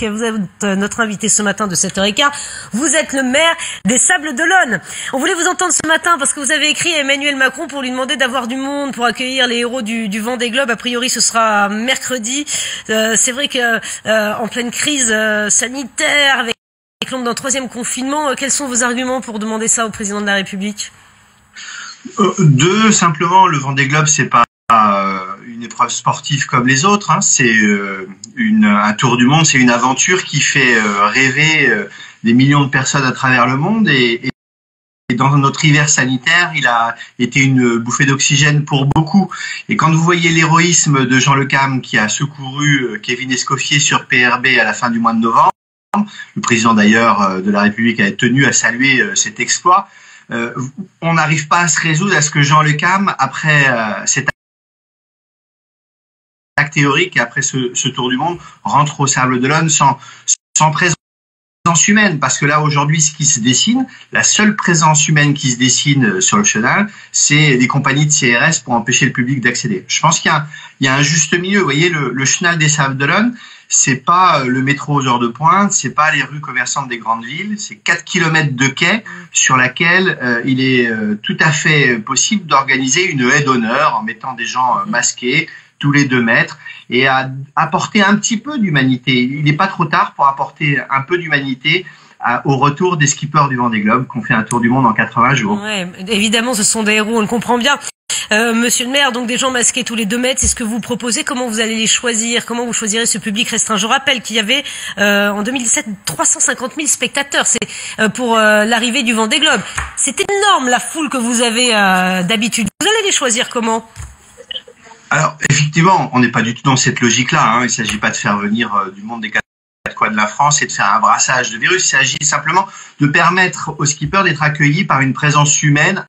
Vous êtes notre invité ce matin de 7h15. Vous êtes le maire des Sables d'Olonne. On voulait vous entendre ce matin parce que vous avez écrit à Emmanuel Macron pour lui demander d'avoir du monde pour accueillir les héros du Vendée Globe. A priori, ce sera mercredi. C'est vrai que en pleine crise sanitaire, avec l'ombre d'un troisième confinement, quels sont vos arguments pour demander ça au président de la République? Deux, simplement, le Vendée Globe, c'est pas une épreuve sportive comme les autres, hein. C'est un tour du monde, c'est une aventure qui fait rêver des millions de personnes à travers le monde et dans notre hiver sanitaire, il a été une bouffée d'oxygène pour beaucoup. Et quand vous voyez l'héroïsme de Jean Le Cam qui a secouru Kevin Escoffier sur PRB à la fin du mois de novembre, le président d'ailleurs de la République a tenu à saluer cet exploit, on n'arrive pas à se résoudre à ce que Jean Le Cam, après cet acte théorique et après ce tour du monde, rentre au Sable d'Olonne sans présence humaine, parce que là aujourd'hui ce qui se dessine, la seule présence humaine qui se dessine sur le chenal, c'est des compagnies de CRS pour empêcher le public d'accéder. Je pense qu'il y a un juste milieu. Vous voyez, le chenal des Sables d'Olonne, c'est pas le métro aux heures de pointe, c'est pas les rues commerçantes des grandes villes, c'est 4 kilomètres de quai sur laquelle il est tout à fait possible d'organiser une haie d'honneur en mettant des gens masqués tous les 2 mètres et à apporter un petit peu d'humanité. Il n'est pas trop tard pour apporter un peu d'humanité au retour des skippers du Vendée Globe qui ont fait un tour du monde en 80 jours. Ouais, évidemment, ce sont des héros, on le comprend bien. Monsieur le maire, donc des gens masqués tous les 2 mètres, c'est ce que vous proposez. Comment vous allez les choisir? Comment vous choisirez ce public restreint? Je rappelle qu'il y avait en 2017 350 000 spectateurs. C'est pour l'arrivée du Vendée Globe. C'est énorme la foule que vous avez d'habitude. Vous allez les choisir comment? Alors, effectivement, on n'est pas du tout dans cette logique-là, hein. Il ne s'agit pas de faire venir du monde des 4 coins de la France et de faire un brassage de virus. Il s'agit simplement de permettre aux skippers d'être accueillis par une présence humaine,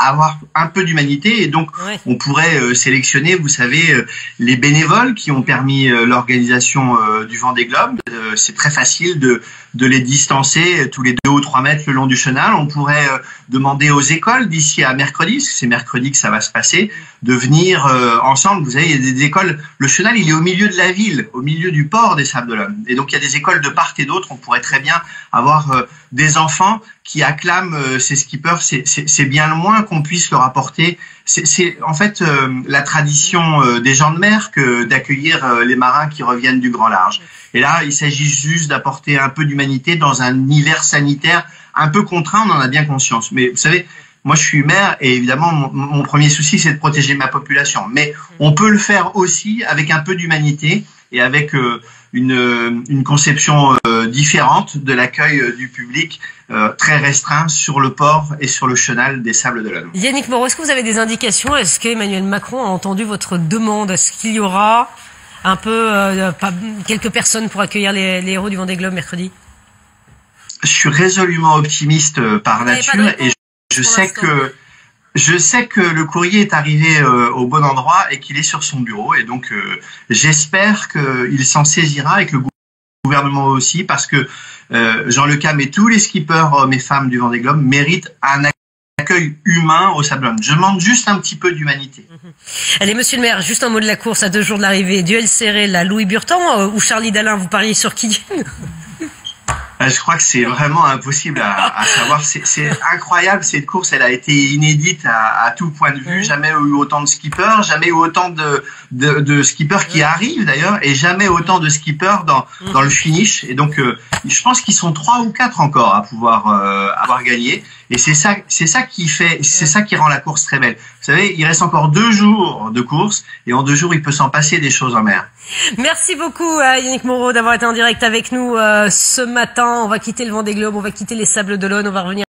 avoir un peu d'humanité. Et donc, on pourrait sélectionner, vous savez, les bénévoles qui ont permis l'organisation du Vendée Globe. C'est très facile de les distancer tous les 2 ou 3 mètres le long du chenal. On pourrait demander aux écoles d'ici à mercredi, parce que c'est mercredi que ça va se passer, de venir ensemble. Vous savez, il y a des écoles. Le chenal, il est au milieu de la ville, au milieu du port des Sables d'Olonne. Et donc, il y a des écoles de part et d'autre. On pourrait très bien avoir des enfants qui acclament ces skippers. C'est bien le moins qu'on puisse leur apporter. C'est en fait la tradition des gens de mer que d'accueillir les marins qui reviennent du grand large. Et là, il s'agit juste d'apporter un peu d'humanité dans un hiver sanitaire un peu contraint, on en a bien conscience. Mais vous savez, moi je suis maire et évidemment mon premier souci c'est de protéger ma population. Mais on peut le faire aussi avec un peu d'humanité et avec une conception différente de l'accueil du public très restreint sur le port et sur le chenal des Sables d'Olonne. Yannick Moreau, est-ce que vous avez des indications? Est-ce qu'Emmanuel Macron a entendu votre demande? Est-ce qu'il y aura un peu quelques personnes pour accueillir les héros du Vendée Globe mercredi? Je suis résolument optimiste par nature et je sais que le courrier est arrivé au bon endroit et qu'il est sur son bureau. Et donc, j'espère qu'il s'en saisira et que le gouvernement aussi, parce que Jean Le Cam et tous les skippers, hommes et femmes du Vendée Globe, méritent un accueil humain au Sable d'Olonne. Je demande juste un petit peu d'humanité. Allez, monsieur le maire, juste un mot de la course à 2 jours de l'arrivée. Duel serré, la Louis Burton ou Charlie Dalin, vous pariez sur qui? Je crois que c'est vraiment impossible à savoir. C'est incroyable, cette course, elle a été inédite à tout point de vue. Jamais eu autant de skippers, jamais eu autant de skippers qui arrivent d'ailleurs, et jamais autant de skippers dans le finish. Et donc, je pense qu'ils sont 3 ou 4 encore à pouvoir avoir gagné. Et c'est ça qui rend la course très belle. Vous savez, il reste encore 2 jours de course, et en 2 jours, il peut s'en passer des choses en mer. Merci beaucoup à Yannick Moreau d'avoir été en direct avec nous ce matin. On va quitter le Vendée Globe, on va quitter les Sables d'Olonne, on va revenir